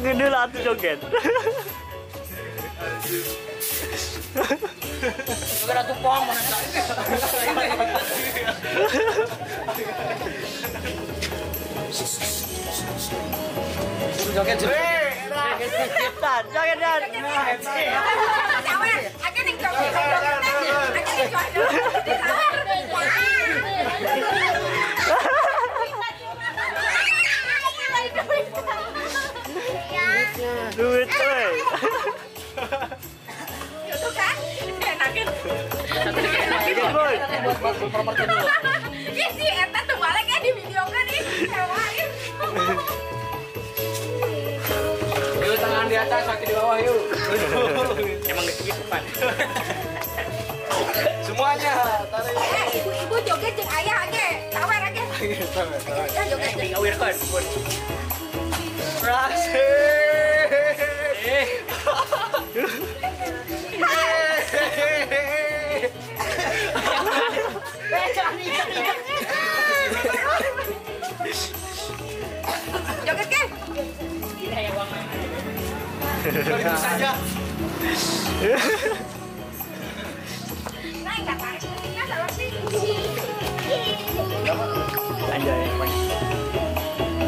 Ngedul atuh joget. Joget atuh pong mana joget. Joget dan. Duit coy. Itu kan enakin. Buat properti dulu. Ih si Eta tuh balik ya di video kan nih. Hewain. Yuk tangan di atas, kaki di bawah yuk. Emang gitu Pan. Semuanya tarik. Ibu-ibu joget jeung ayah aja. Sawer aja. Ya joget. Ngawir kan. Berhasil. Joget kan? Joget saja. Nah, enggak tarik musiknya salah sih. Anjay.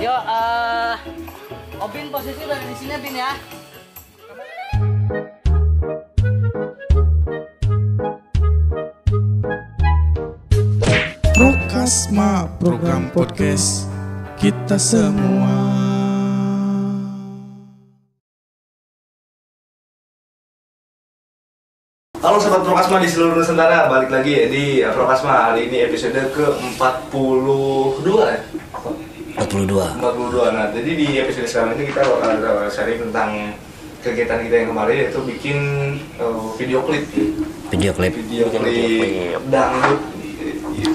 Yo, Obin posisi udah di sini Bin ya. Prokasma, program podcast kita semua. Halo Sobat Prokasma di seluruh Nusantara, balik lagi ya di Prokasma. Hari ini episode ke-42 ya? 42. Nah, jadi di episode sekarang ini kita bakal sharing tentang kegiatan kita yang kemarin, yaitu bikin video klip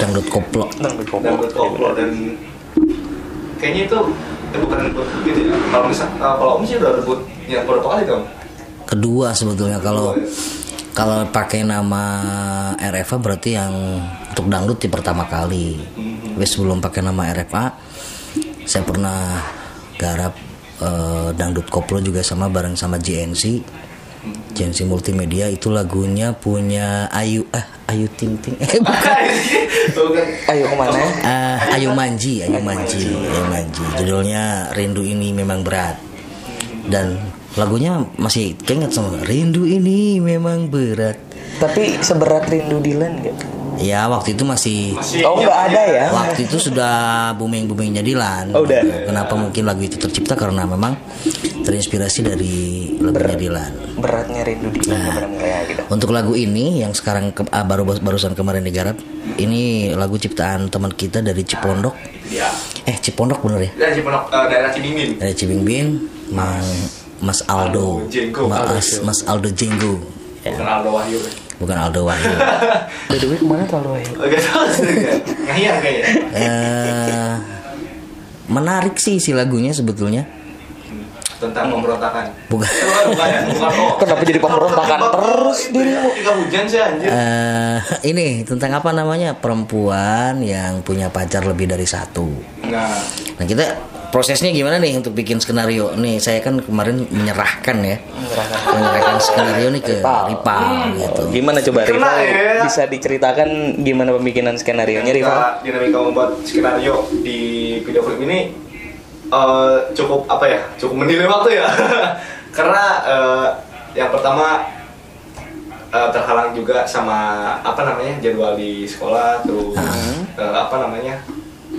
dangdut koplo. Dangdut koplo, dan kayaknya itu bukan debut gitu ya. Kalau Om sih udah debut yang berapa kali Om? Kedua sebetulnya kalau pakai nama RFA berarti yang untuk dangdut di pertama kali. Sebelum pakai nama RFA saya pernah garap dangdut koplo juga bareng sama JNC Multimedia. Itu lagunya punya Ayu Ting Ting. Bukan. Ayo kemana? Ayu Manji. Judulnya Rindu Ini Memang Berat. Dan lagunya masih keinget sama Rindu Ini Memang Berat. Tapi seberat Rindu Dilan gak? Ya waktu itu masih nggak ada ya? Waktu itu sudah boomingnya Dilan. Oh, udah. Kenapa mungkin lagu itu tercipta karena memang terinspirasi dari lagunya Dilan. Beratnya Rindu Dilan gitu. Untuk lagu ini yang sekarang barusan kemarin digarap, ini lagu ciptaan teman kita dari Cipondok. Ya. Cipondok bener ya? Dari Cipondok, daerah Cibimbing. Dari Cibimbing, Mas Aldo Jenggo. Bukan Aldo Wahyu. Bukan Aldo Wahyu. By the way, kemana tuh Aldo Wahyu? Gak tau sih, ngayang kayaknya. Menarik sih lagunya sebetulnya. Tentang pemberontakan. Bukan. Kenapa jadi pemberontakan terus dirimu? Tiga hujan sih anjir. Ini tentang apa namanya, perempuan yang punya pacar lebih dari satu. Nah kita prosesnya gimana nih untuk bikin skenario? Nih saya kan kemarin menyerahkan skenario nih ke Rival gitu. Gimana coba Rival ya. bisa diceritakan gimana pembikinan skenario nya Rival? Dinamika membuat skenario di video klip ini cukup menilai waktu ya. Karena yang pertama terhalang juga sama jadwal di sekolah, terus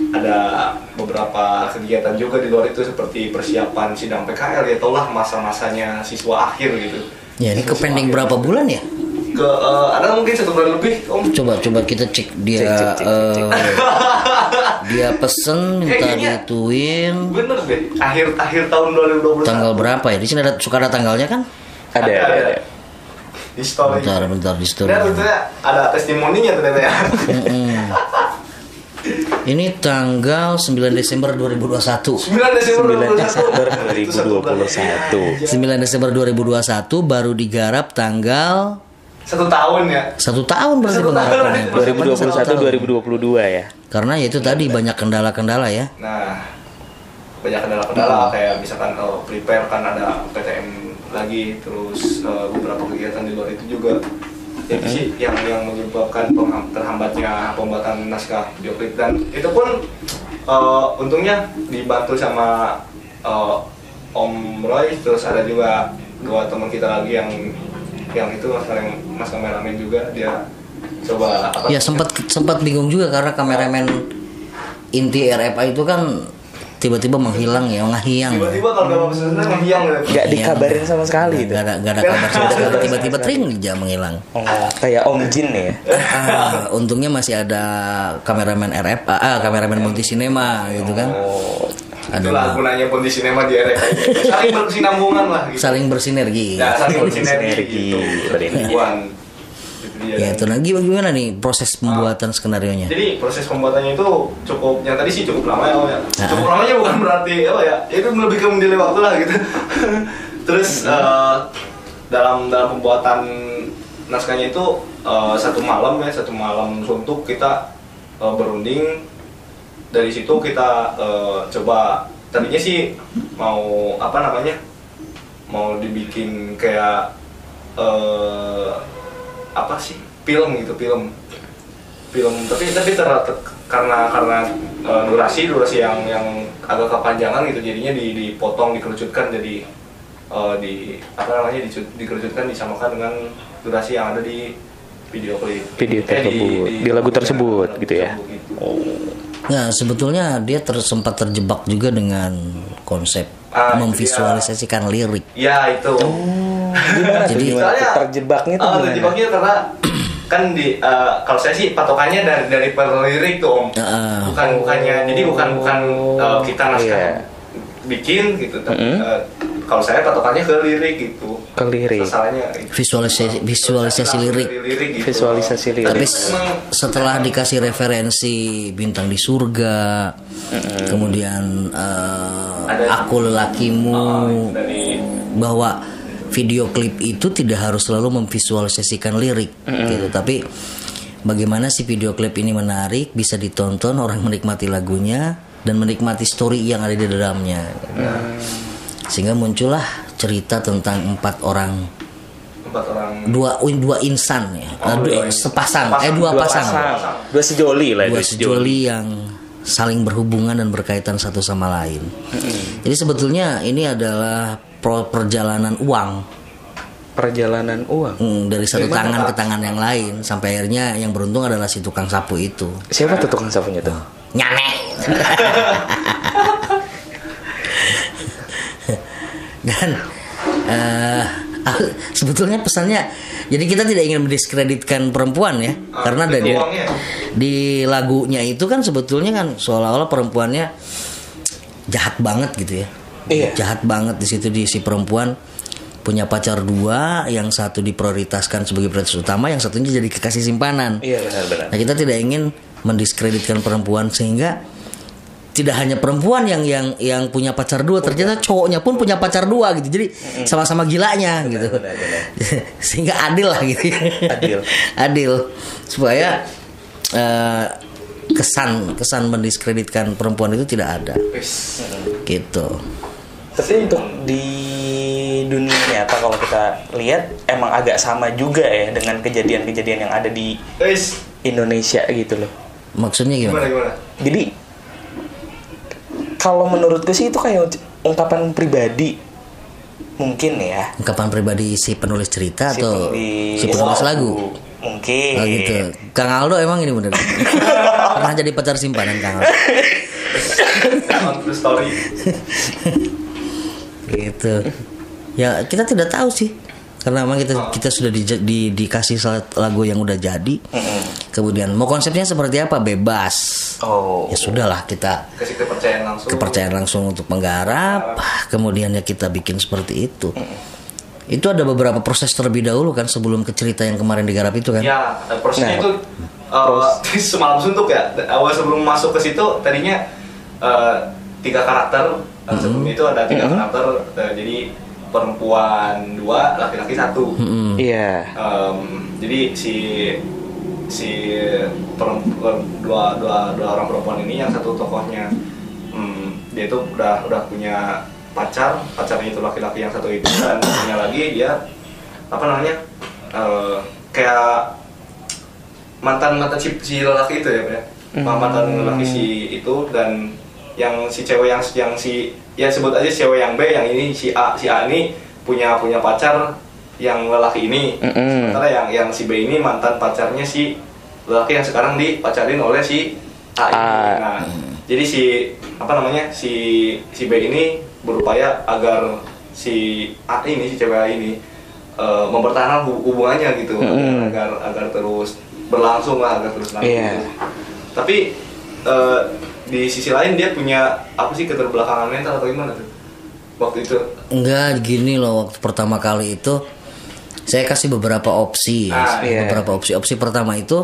ada beberapa kegiatan juga di luar itu seperti persiapan sidang PKL, ya taulah masa-masanya siswa akhir gitu. Ya ini kepending berapa bulan ya? Ada mungkin 1 bulan lebih Om. Coba kita cek dia. Dia pesen minta dituin. Bener deh. Akhir tahun 2021. Tanggal berapa ya? Di sini suka ada tanggalnya kan? Ada. Di story. Bentar di story. Dan sebetulnya ada testimoninya ternyata ya. Ini tanggal 9 Desember 2021. 9 Desember 9 Desember 2021 baru digarap tanggal 1 tahun ya. 1 tahun berarti penggarapannya. 2021 2022 ya. Karena ya itu tadi banyak kendala-kendala ya. Nah, banyak kendala-kendala kayak misalkan prepare kan ada PTM lagi, terus beberapa kegiatan di luar itu juga. Itu sih yang menyebabkan terhambatnya pembuatan naskah video klip, dan itu pun untungnya dibantu sama Om Roy, terus ada juga 2 teman kita lagi yang itu mas kameramen juga, dia coba ya sempat bingung juga karena kameramen inti RFA itu kan tiba-tiba menghilang ya, ngahiang. Tiba-tiba kalau nggak mau sebenarnya menghilang gitu. Nggak dikabarin sama sekali itu. Nggak ada kabar sama sekali. Tiba-tiba tring dia menghilang. Oh, kayak Om Jin ya. Untungnya masih ada kameramen RFA, kameramen multi sinema gitu kan. Itulah gunanya multi sinema di RFA. Saling berkesinambungan lah. Gitu. Saling bersinergi. Ya, saling bersinergi. Gitu. Ya itu lagi bagaimana nih proses pembuatan skenarionya? Jadi proses pembuatannya itu cukup, yang tadi sih cukup lama ya. Cukup lamanya bukan berarti itu lebih ke mendelay waktu lah gitu. Terus dalam pembuatan naskahnya itu satu malam suntuk kita berunding. Dari situ kita coba, tadinya sih mau mau dibikin kayak film tapi karena durasi yang agak kepanjangan gitu, jadinya dipotong, dikerucutkan jadi dikerucutkan disamakan dengan durasi yang ada di video klip tersebut, di lagu tersebut gitu ya. Nah sebetulnya dia sempat terjebak juga dengan konsep memvisualisasikan lirik. Ya itu. Jadi terjebaknya tuh terjebaknya karena kan kalau saya sih patokannya dari per lirik tuh Om. Bukannya kita naskah bikin gitu, tapi kalau saya patokannya ke lirik gitu. Ke lirik. Masalahnya visualisasi lirik. Gitu. Visualisasi lirik. Tapi setelah dikasih referensi Bintang di Surga, kemudian Aku Lelakimu, bahwa video klip itu tidak harus selalu memvisualisasikan lirik gitu, tapi bagaimana sih video klip ini menarik, bisa ditonton, orang menikmati lagunya dan menikmati story yang ada di dalamnya. Sehingga muncullah cerita tentang dua insan ya, dua sejoli yang saling berhubungan dan berkaitan satu sama lain. Jadi sebetulnya ini adalah perjalanan uang dari satu tangan ke tangan yang lain, sampai akhirnya yang beruntung adalah si tukang sapu itu. Siapa tuh tukang sapunya tuh? Nyane. Dan sebetulnya pesannya, jadi kita tidak ingin mendiskreditkan perempuan ya, karena di lagunya itu kan sebetulnya kan seolah-olah perempuannya jahat banget gitu ya. Iya. Jahat banget di situ, di si perempuan punya pacar 2, yang satu diprioritaskan sebagai prioritas utama, yang satunya jadi kekasih simpanan. Iya, benar. Nah, kita tidak ingin mendiskreditkan perempuan, sehingga tidak hanya perempuan yang punya pacar 2, ternyata cowoknya pun punya pacar 2 gitu. Jadi sama-sama gilanya gitu. Benar. Sehingga adil lah gitu. Adil. Supaya kesan mendiskreditkan perempuan itu tidak ada. Gitu. Tapi untuk di dunia nyata kalau kita lihat emang agak sama juga ya dengan kejadian-kejadian yang ada di Indonesia gitu loh. Maksudnya gimana? Jadi kalau menurutku sih itu kayak ungkapan pribadi mungkin ya. Ungkapan pribadi si penulis cerita atau si penulis lagu? Mungkin. Oh gitu. Kang Aldo emang ini bener. Pernah jadi pacar simpanan Kang Aldo. True story. Gitu. Ya kita tidak tahu sih, karena memang kita sudah dikasih lagu yang udah jadi. Kemudian mau konsepnya seperti apa bebas. Ya sudahlah, kita kasih kepercayaan langsung untuk menggarap. Kemudian ya kita bikin seperti itu. Itu ada beberapa proses terlebih dahulu kan sebelum ke cerita yang kemarin digarap itu kan. Ya, prosesnya itu semalam suntuk ya. Awal sebelum masuk ke situ tadinya 3 karakter. Sebelum itu ada 3 karakter, jadi perempuan 2, laki-laki 1. Iya. Jadi si perempuan dua orang perempuan ini, yang satu tokohnya dia tuh udah punya pacarnya itu laki-laki yang satu itu, dan punya lagi dia apa namanya kayak mantan si lelaki itu ya, mantan lelaki si itu, dan yang si cewek yang si ya sebut aja cewek yang B, yang ini si A ini punya pacar yang lelaki ini, sementara yang si B ini mantan pacarnya si lelaki yang sekarang dipacarin oleh si A ini. Nah, jadi si B ini berupaya agar si A ini, si cewek A ini mempertahankan hubungannya gitu, agar terus berlangsung lah, agar terus lanjut. Gitu. Tapi di sisi lain dia punya apa sih, keterbelakangan mental atau gimana tuh waktu itu? Enggak, gini loh, waktu pertama kali itu saya kasih beberapa opsi. Beberapa opsi. Opsi pertama itu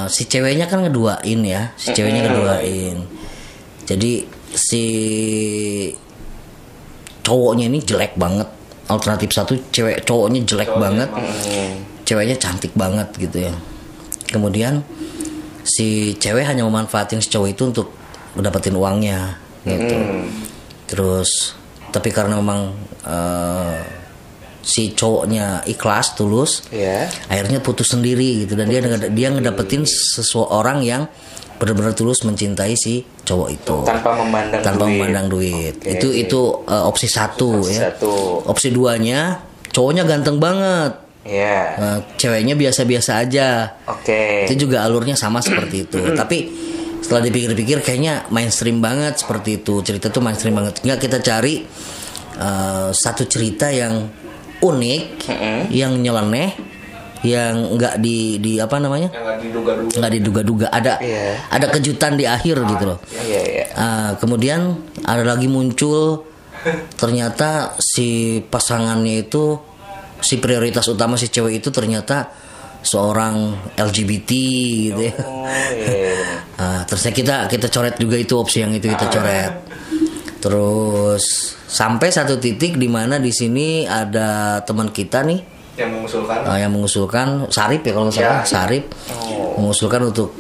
si ceweknya kan ngeduain ya, jadi si cowoknya ini jelek banget. Alternatif satu, cowoknya jelek banget, ceweknya cantik banget gitu ya. Kemudian si cewek hanya memanfaatin si cowok itu untuk mendapatkan uangnya gitu. Terus tapi karena memang si cowoknya ikhlas, tulus, akhirnya putus sendiri gitu, dan dia ngedapetin seseorang yang benar-benar tulus mencintai si cowok itu tanpa memandang duit. Itu opsi satu ya. Opsi duanya, cowoknya ganteng banget, ceweknya biasa-biasa aja. Itu juga alurnya sama seperti itu. Tapi setelah dipikir-pikir kayaknya mainstream banget seperti itu, cerita tuh mainstream banget. Nggak, kita cari satu cerita yang unik, yang nyeleneh, yang nggak di apa namanya, nggak diduga-duga, ada kejutan di akhir gitu loh. Kemudian ada lagi muncul, ternyata si pasangannya itu, si prioritas utama si cewek itu ternyata seorang LGBT gitu ya. Terusnya kita coret juga itu, opsi yang itu kita coret. Terus sampai satu titik di mana di sini ada teman kita nih yang mengusulkan Sarip ya, kalau nggak salah Sarip mengusulkan untuk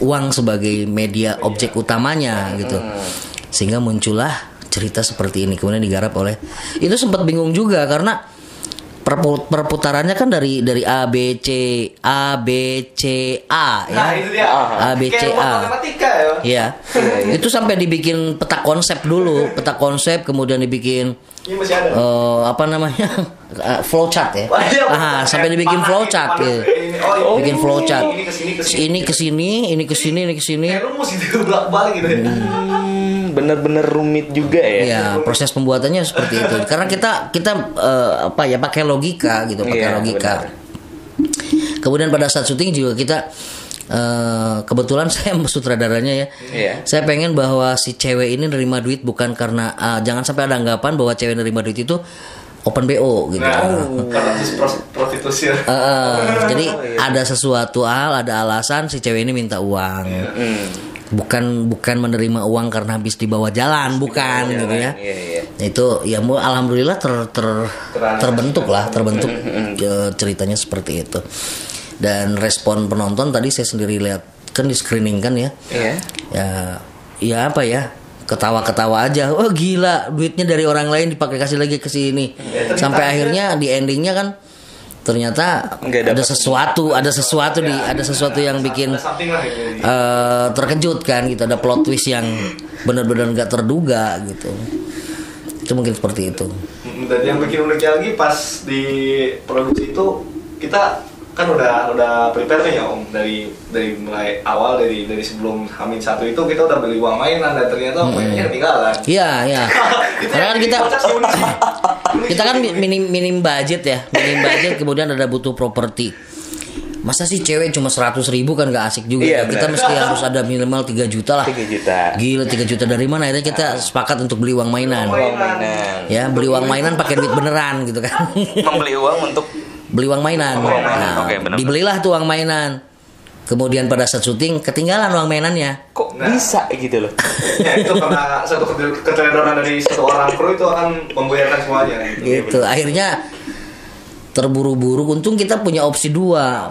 uang sebagai media objek utamanya gitu, sehingga muncullah cerita seperti ini, kemudian digarap oleh, itu sempat bingung juga karena perputarannya kan dari A B C A ya. Nah, itu dia. A B C A. Ya. Itu sampai dibikin peta konsep dulu, kemudian dibikin apa namanya? Flowchart ya. Sampai dibikin flowchart ya. Bikin flowchart. Ini ke sini. Kayak rumus itu bolak-balik gitu ya. Bener-bener rumit juga ya. Iya, proses pembuatannya seperti itu. Karena kita pakai logika gitu, logika. Benar. Kemudian pada saat syuting juga kita kebetulan saya sutradaranya ya. Saya pengen bahwa si cewek ini nerima duit bukan karena jangan sampai ada anggapan bahwa cewek nerima duit itu open BO gitu. Karena prostitusi. Jadi ada sesuatu hal, ada alasan si cewek ini minta uang. Bukan menerima uang karena habis di bawah jalan, bukan gitu ya. Itu ya alhamdulillah terbentuk ceritanya seperti itu. Dan respon penonton tadi saya sendiri lihat kan di screening kan ya. Ya apa ya? Ketawa-ketawa aja. Oh gila, duitnya dari orang lain dipakai kasih lagi ke sini. Sampai akhirnya di endingnya kan ternyata ada sesuatu yang bikin terkejut kan gitu, ada plot twist yang benar-benar nggak terduga gitu. Itu mungkin seperti itu. Dan yang bikin uniknya lagi pas di produksi itu kita kan udah prepare nih ya Om, dari mulai awal dari sebelum H-1 itu kita udah beli uang mainan dan ternyata mainannya ketinggalan. Iya. Karena kan kita kan minim budget ya, kemudian ada butuh properti. Masa sih cewek cuma 100.000 kan nggak asik juga. Kita mesti harus ada minimal 3 juta lah. 3 juta. Gila 3 juta dari mana? Akhirnya kita sepakat untuk beli uang mainan. Ya, beli uang mainan pakai duit beneran gitu kan. Membeli uang untuk beli uang mainan. Dibelilah tuh uang mainan. Kemudian pada saat syuting ketinggalan uang mainannya. Kok bisa gitu loh? Ya itu karena satu keteledoran dari satu orang kru itu akan membayarkan semuanya. Gitu. Akhirnya terburu-buru. Untung kita punya opsi dua,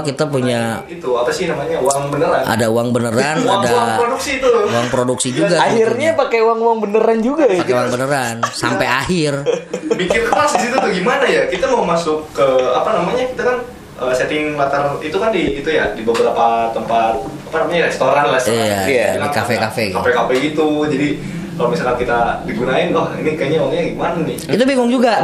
kita punya itu apa sih namanya, uang beneran. Ada uang beneran, ada uang produksi itu. Uang produksi juga. Akhirnya pakai uang beneran juga ya. Pakai uang beneran sampai akhir. Bikin kelas di situ tuh gimana ya? Kita mau masuk ke apa namanya? Kita kan setting latar itu kan di itu ya, di beberapa tempat apa namanya, restoran. Iya, di kafe-kafe gitu. Kafe-kafe gitu. Jadi kalau misalkan kita digunain, ini kayaknya uangnya gimana nih? Itu bingung juga.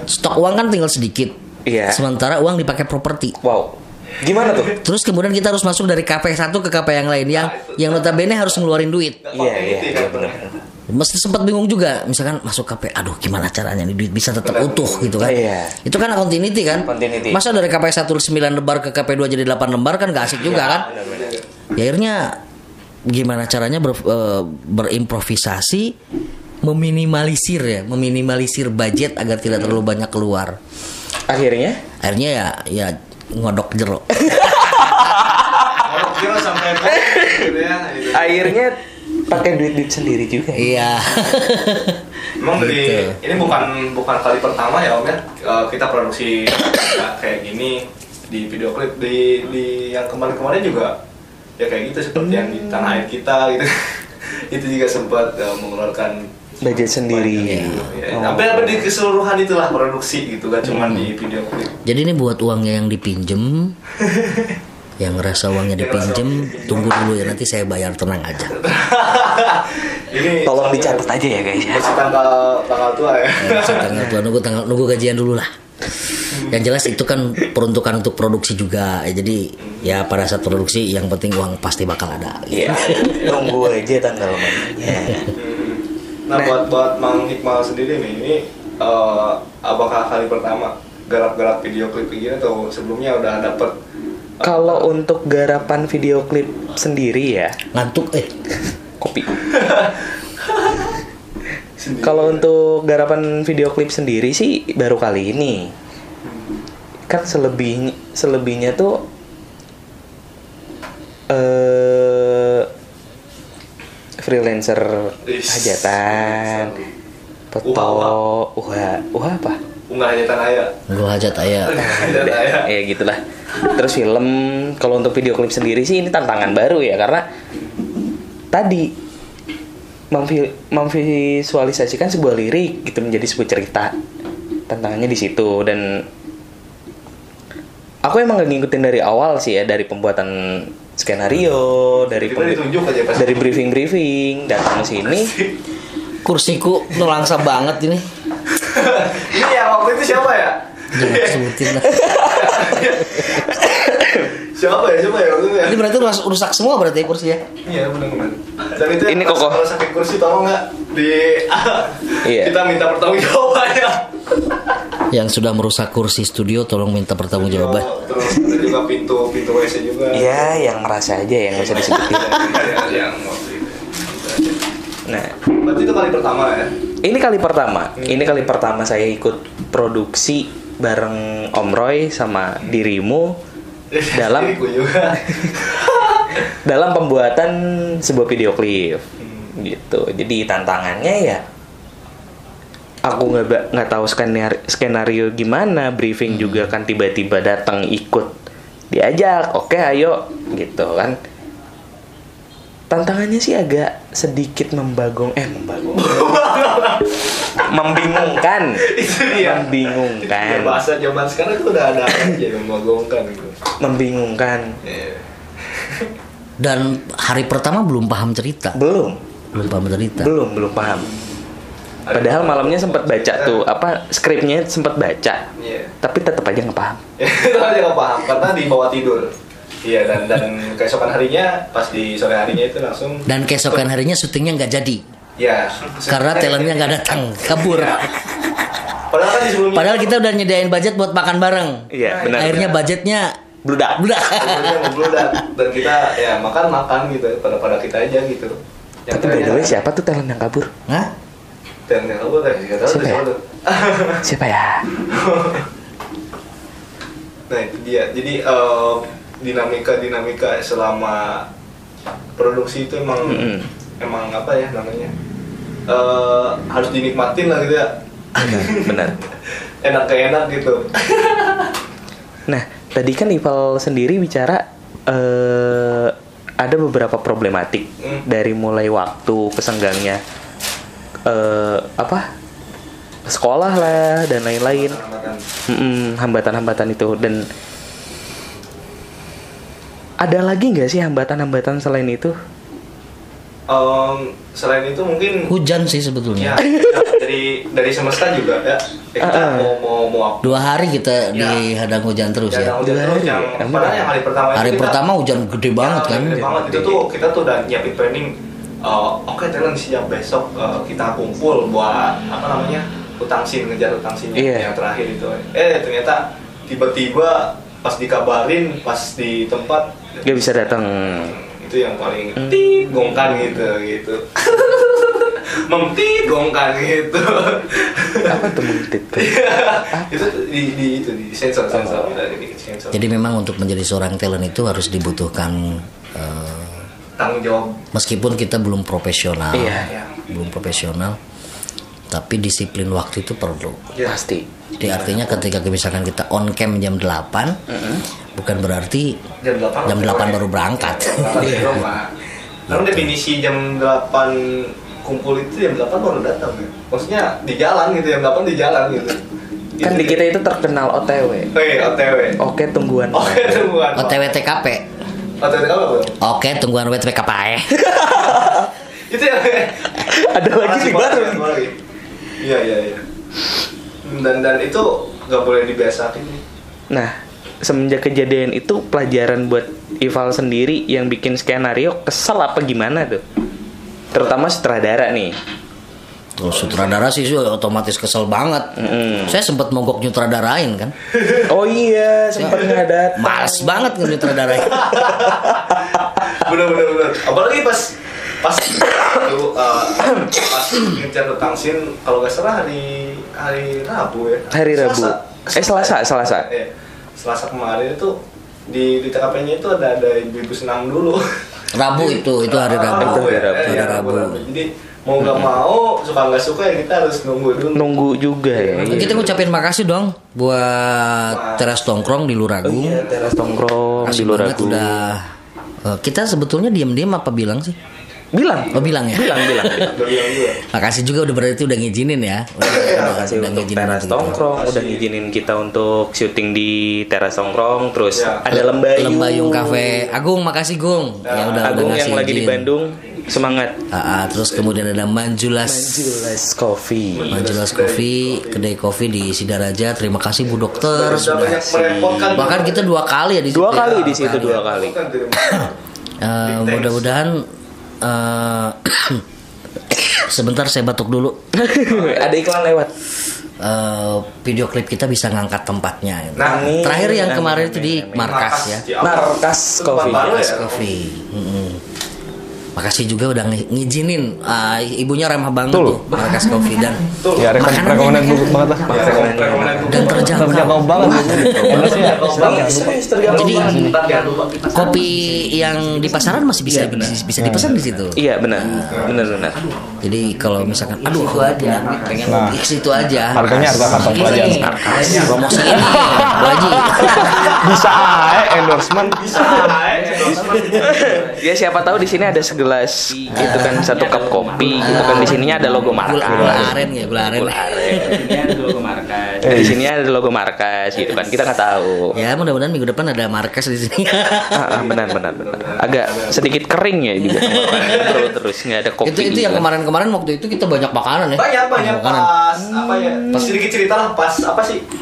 Stok uang kan tinggal sedikit. Iya. Sementara uang dipakai properti. Wow. Gimana tuh? Terus kemudian kita harus masuk dari kafe satu ke kafe yang lain yang notabene harus ngeluarin duit. Iya, benar. Mesti sempat bingung juga, misalkan masuk KP, aduh gimana caranya nih duit bisa tetap utuh gitu kan. Iya. Itu kan continuity kan. Masa dari KP 1 9 lembar ke KP 2 jadi 8 lembar kan gak asik juga kan. Ya akhirnya gimana caranya berimprovisasi, meminimalisir budget agar tidak terlalu banyak keluar. Akhirnya ya ngodok jeruk. Akhirnya pakai duit sendiri juga. Iya. Emang dari ini bukan kali pertama ya Om ya, kita produksi kayak gini di video klip di yang kemarin juga ya kayak gitu, seperti yang di tanah air kita gitu. Itu juga sempat mengeluarkan budget sendiri. Hampir di keseluruhan itulah produksi gitu kan, cuman di video klip. Jadi ini buat uangnya yang dipinjem. Yang ngerasa uangnya dipinjem, tunggu dulu ya, nanti saya bayar, tenang aja. Ini tolong dicatat aja ya guys. Masih tanggal tua ya. Tanggal tua, nunggu gajian dulu lah. Yang jelas itu kan peruntukan untuk produksi juga. Jadi ya pada saat produksi yang penting uang pasti bakal ada. Iya. Tunggu aja tanggal mainnya. Nah buat Mang Hikmal sendiri nih, ini apakah kali pertama garap video klip begini atau sebelumnya udah dapet? Kalau untuk garapan video klip sendiri ya, ngantuk kopi. Kalau untuk garapan video klip sendiri sih baru kali ini. Kan selebihnya tuh freelancer hajatan, foto, apa? Unggah hajatan ayah. Ya gitulah. Terus film, kalau untuk video klip sendiri sih ini tantangan baru ya, karena tadi memvisualisasikan sebuah lirik gitu menjadi sebuah cerita. Tantangannya di situ, dan aku emang ngikutin dari awal sih ya, dari pembuatan skenario, dari briefing datang sini. Kursiku nelangsa banget ini. Ini ya waktu itu siapa ya? Jangan sebutin lah. Siapa ya waktu itu ya? Ini berarti rusak semua berarti kursi ya? Iya benar. Dan itu ini kokoh. Kalau sakit kursi tolong nggak kita minta pertanggungjawabannya. Yang sudah merusak kursi studio tolong minta pertanggungjawaban. Terus ada juga pintu WC juga. Iya, yang merasa aja yang bisa disebutin. Yang waktu itu. Nah, berarti itu kali pertama ya? Ini kali pertama saya ikut produksi bareng Om Roy sama dirimu dalam pembuatan sebuah video klip gitu. Jadi tantangannya ya aku nggak tahu skenario gimana, briefing juga kan tiba-tiba datang ikut diajak, oke ayo gitu kan. Tantangannya sih agak sedikit membingungkan. Itu dia. Membingungkan. Bahasa zaman sekarang itu udah ada aja membingungkan gitu. Membingungkan. Dan hari pertama belum paham cerita. Belum paham. Padahal malamnya sempat baca tuh skripnya sempat baca. Tapi tetap aja nggak paham. Tetap aja nggak paham karena di bawah tidur. Iya, dan keesokan harinya pas di sore harinya itu langsung. Dan keesokan harinya syutingnya nggak jadi. Ya. Karena talentnya nggak datang, kabur. Padahal kan Padahal kita udah nyediain budget buat makan bareng. Iya, benar. Akhirnya budgetnya bludak. Dan kita ya makan gitu pada kita aja gitu. Tapi by the way siapa tuh talent yang kabur? Hah? Talent yang kabur nggak tahu siapa ya? Nah itu dia. Jadi dinamika selama produksi itu emang apa ya namanya, harus dinikmatin lah gitu ya. Benar. enak kayak enak gitu. Nah, tadi kan Ival sendiri bicara ada beberapa problematik dari mulai waktu kesenggangnya sekolah lah dan lain-lain. Hambatan-hambatan itu. Dan ada lagi nggak sih hambatan-hambatan selain itu? Selain itu mungkin Hujan sih sebetulnya. ya, dari semesta juga ya. Kita mau 2 hari kita dihadang hujan terus ya. Terus yang hari pertama Hari itu pertama hujan gede banget kan. Gede banget. Itu tuh kita tuh udah nyiapin planning. Oke, talent siap besok kita kumpul buat utang sin, ngejar utang sin yang terakhir itu. Ternyata tiba-tiba pas dikabarin pas di tempat Gak bisa datang. Itu yang paling gongkan gitu. Memtigongkan gitu. Apa tuh mentit? Itu di sensor. Jadi memang untuk menjadi seorang talent itu harus dibutuhkan tanggung jawab. Meskipun kita belum profesional. Iya. Belum profesional. Tapi disiplin waktu itu perlu. Pasti. Jadi artinya ketika misalkan kita on cam jam 8, bukan berarti jam 8 baru berangkat. Karena definisi jam 8 kumpul itu jam 8 baru datang. Maksudnya di jalan gitu, jam 8 di jalan gitu. Kan di kita itu terkenal OTW. OTW. Oke, tungguan. OTW TKP. OTW apa? Oke, tungguan WTKP. Itu yang Ada lagi sih baru. Iya. Dan itu nggak boleh dibiasakan. Nah, semenjak kejadian itu pelajaran buat Ival sendiri yang bikin skenario kesel apa gimana tuh? Terutama sutradara nih. Tuh, sutradara sih otomatis kesel banget. Saya sempat mogok nyutradarain kan. Oh iya, sempat ngadat. Males banget nyutradarain. Bener. Apalagi pas ngejar tentang scene, kalau nggak salah hari Rabu ya. Hari Rabu. Selasa. Selasa kemarin itu di TKP-nya itu ada ibu-ibu senam dulu. Rabu itu hari Rabu. Hari Rabu. Jadi mau nggak mau, suka nggak suka ya kita harus nunggu dulu. Nunggu juga ya. Kita ngucapin makasih dong buat Teras Tongkrong di Luragung. Iya, Teras Tongkrong di Luragung. Kita sebetulnya diam-diam apa bilang sih? Bilang ya. Bilang. Makasih juga udah ngizinin ya. Makasih untuk Teras Tongkrong udah ngizinin kita untuk syuting di Teras Tongkrong. Terus ada Lembayung Cafe. Agung, makasih Gung. Ya udah Agung ngasih yang lagi izin. di Bandung. Semangat. Terus kemudian ada Manjulas Coffee, kedai kopi di Sidaraja. Terima kasih Bu Dokter. Banyak merepotkan. Bahkan kita 2 kali ya di situ. 2 kali di situ 2 kali. Mudah-mudahan sebentar saya batuk dulu. Ada iklan lewat. Video klip kita bisa ngangkat tempatnya. Nah, terakhir yang kemarin itu di Markas ya. Markas Coffee. Coffee. Makasih juga udah ngizinin ibunya ramah banget tuh Markas Coffee dan rekomendan banget lah. dan terjangkau banget. Jadi kopi yang di pasaran masih bisa dipesan di situ. Iya benar. Jadi kalau misalkan pengen ke situ aja. Harganya harga kantong pelajar. Promosi ini Bu Haji. Bisa endorsement. Ya siapa tahu di sini ada segelas itu kan 1 cup kopi gitu kan, di sininya ada logo markas. Gula aren. Di sini ada logo markas gitu kan, kita nggak tahu. Ya mudah-mudahan minggu depan ada markas di sini. Benar. Agak sedikit kering ya juga. Terus nggak ada kopi. Itu yang kemarin waktu itu kita banyak makanan ya. Banyak pas sedikit cerita lah pas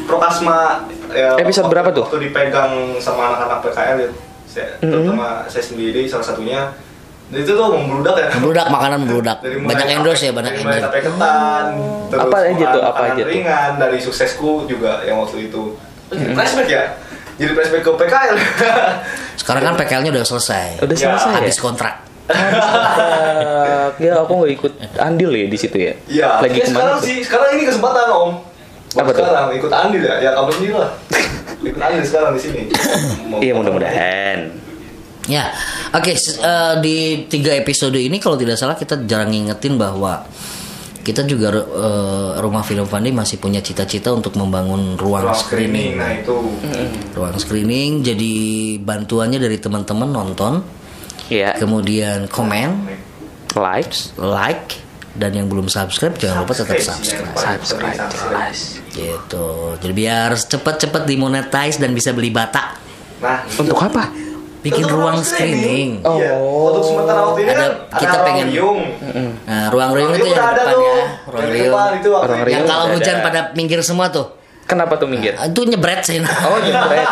Prokasma episode berapa tuh? Waktu dipegang sama anak-anak PKL ya. Terutama saya sendiri salah satunya. Dan itu tuh membludak makanan membludak. Banyak endorse ya, banyak endorse. Tape ketan, terus apa aja tuh? Ringan dari suksesku juga yang waktu itu. Flashback ya. Jadi flashback ke PKL. Sekarang kan PKL-nya udah selesai. Habis kontrak. Ya aku nggak ikut andil ya di situ ya. Iya. Lagi kemana? Sekarang ini kesempatan Om. Apa tuh? Sekarang ikut andil ya. Ya kamu sendiri lah. Ikut andil sekarang di sini. Iya mudah-mudahan. Ya, oke. Di 3 episode ini kalau tidak salah kita jarang ngingetin bahwa kita juga Rumah Film Fandi masih punya cita-cita untuk membangun ruang screening. Nah itu. Ruang screening, jadi bantuannya dari teman-teman nonton, kemudian komen, like, dan yang belum subscribe jangan lupa tetap subscribe. Gitu. Jadi biar cepat-cepat dimonetize dan bisa beli bata. Nah, Untuk apa? Bikin ruang screening. Iya. Untuk sementara waktu ini Kita pengen. Riung. Nah, ruang riung itu yang ada depan tuh. ya. Ruang riung. Ruang riung Yang kalau udah hujan ada. pada minggir semua tuh. Kenapa tuh minggir? Itu nyebret sih. Oh jebret.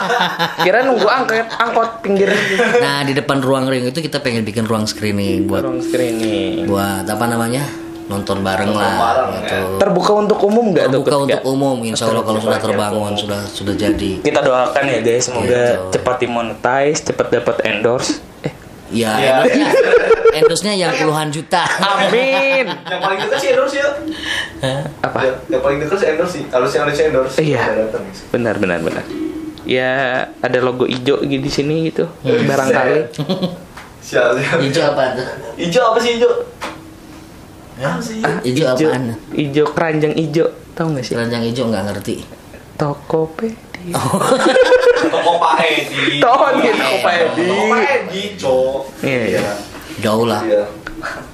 Kira nunggu angkot pinggir. Nah, di depan ruang riung itu kita pengen bikin ruang screening buat Ruang screening. apa namanya? Nonton bareng lah gitu. Terbuka untuk umum nggak tuh? Terbuka ketika- untuk umum, insya Allah kalau sudah terbangun, sudah jadi. Kita doakan ya guys, semoga Gitu. cepat dimonetize, cepat dapat endorse. Ya, Iya. endorse-nya yang puluhan juta. Amin. Yang paling dekat sih endorse ya. Apa? Yang paling dekat sih endorse sih. Kalau yang ada endorse. Iya. udah datang. Benar. Ya ada logo hijau di sini gitu. Barangkali. Siap. Hijau apa tuh? Hijau apa sih hijau? Apa sih? Hijau apaan? Hijau keranjang hijau. Tahu nggak sih? Keranjang hijau nggak ngerti. Tokopedia. Toko Pak Edi. Tokopedia. Toko Pak Edi, Cok. Iya. Jauh lah. Iya.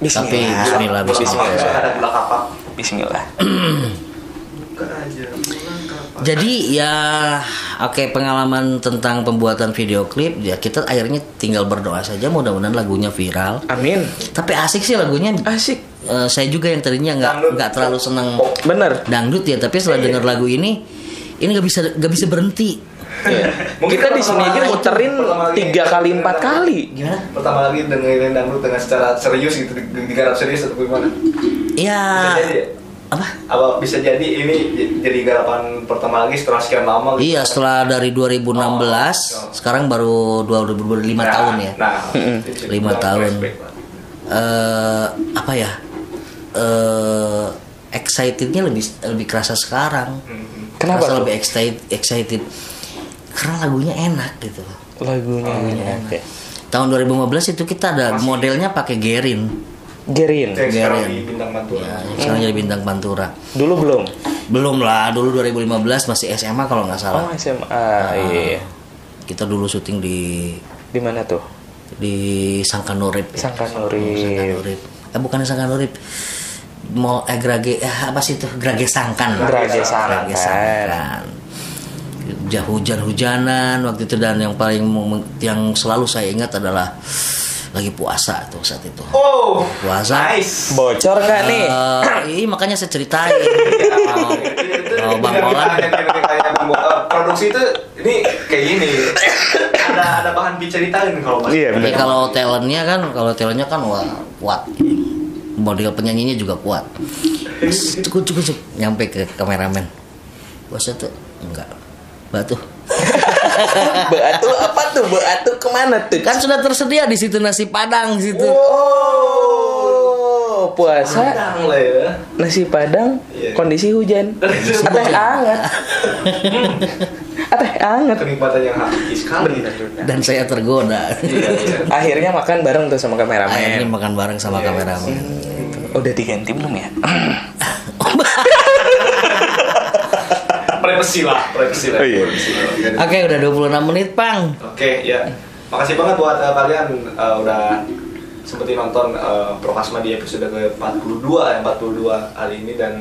Tapi Bismillah. Ada gula kapak. Bismillah. Buka aja. Jadi ya oke, pengalaman tentang pembuatan video klip ya kita akhirnya tinggal berdoa saja mudah-mudahan lagunya viral. Amin. Tapi asik sih lagunya. Asik. Saya juga yang tadinya nggak terlalu senang Bener. dangdut ya, tapi setelah dengar lagu ini nggak bisa berhenti. Kita di sini aja muterin 3 kali 4 kali. Gimana? Pertama lagi dengerin dangdut dengan secara serius gitu, digarap serius atau gimana? Ya Bisa jadi ya? apa? Bisa jadi ini jadi garapan pertama lagi setelah sekian lama gitu? Iya, setelah dari 2016 sekarang baru 2005 tahun ya. Nah, 5 tahun. Apa ya? Excitednya lebih kerasa sekarang. Kenapa Kerasa tuh? lebih excited karena lagunya enak gitu. Lagunya enak. Tahun 2015 itu kita ada modelnya pakai Gerin. Gerin. Yang sekarang Gerin. di Bintang Pantura. Ya, sekarang jadi bintang Pantura. Dulu belum. Belum lah, dulu 2015 masih SMA kalau nggak salah. Oh SMA. Iya. Kita dulu syuting Di mana tuh? di Sangkanurip. Sangkanurip. Bukan Sangkanurip. Mall Grage apa sih itu? Grage Sangkan. Grage Sangkan. Hujan-hujanan waktu itu, dan yang selalu saya ingat adalah lagi puasa tuh saat itu. Oh, Puasa. nice. Bocor nggak nih? Iya makanya saya ceritain. Oh, Bang Olan. Produksi itu ini kayak gini. Ada bahan diceritain kalau Mas. Iya Tapi benar. kalau talentnya kan wah, kuat. Model penyanyinya juga kuat. Cukup nyampe ke kameramen. Puasa tuh enggak. Batu. Batu apa tuh? Batu kemana tuh? Kan sudah tersedia di situ nasi Padang situ. Oh, puasa Padang lah ya. nasi Padang, Iya. kondisi hujan, teh hangat, teh hangat. Kenikmatan yang hakiki sekali. Dan saya tergoda. Iya. Akhirnya makan bareng tuh sama Akhirnya kameramen. makan bareng sama kameramen. Udah diganti belum ya? Privacy lah. Oh, iya. Oke, udah 26 menit, Pang. Oke, ya. Makasih banget buat kalian udah sempetin nonton Prokasma di episode ke-42 kali ini, dan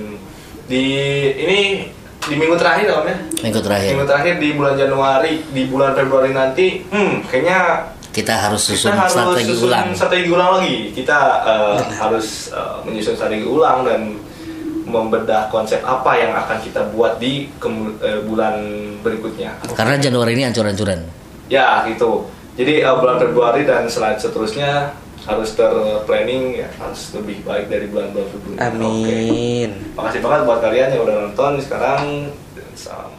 ini di minggu terakhir Om ya. Minggu terakhir. Minggu terakhir di bulan Januari, di bulan Februari nanti kayaknya Kita harus susun kita harus strategi susun ulang. strategi ulang lagi. Kita harus menyusun strategi ulang dan membedah konsep apa yang akan kita buat di bulan berikutnya. Karena Januari ini ancur-ancuran. Ya gitu. Jadi bulan Februari dan seterusnya harus terplanning ya, harus lebih baik dari bulan-bulan sebelumnya. Amin. Oke. Makasih banget buat kalian yang udah nonton sekarang. Salam.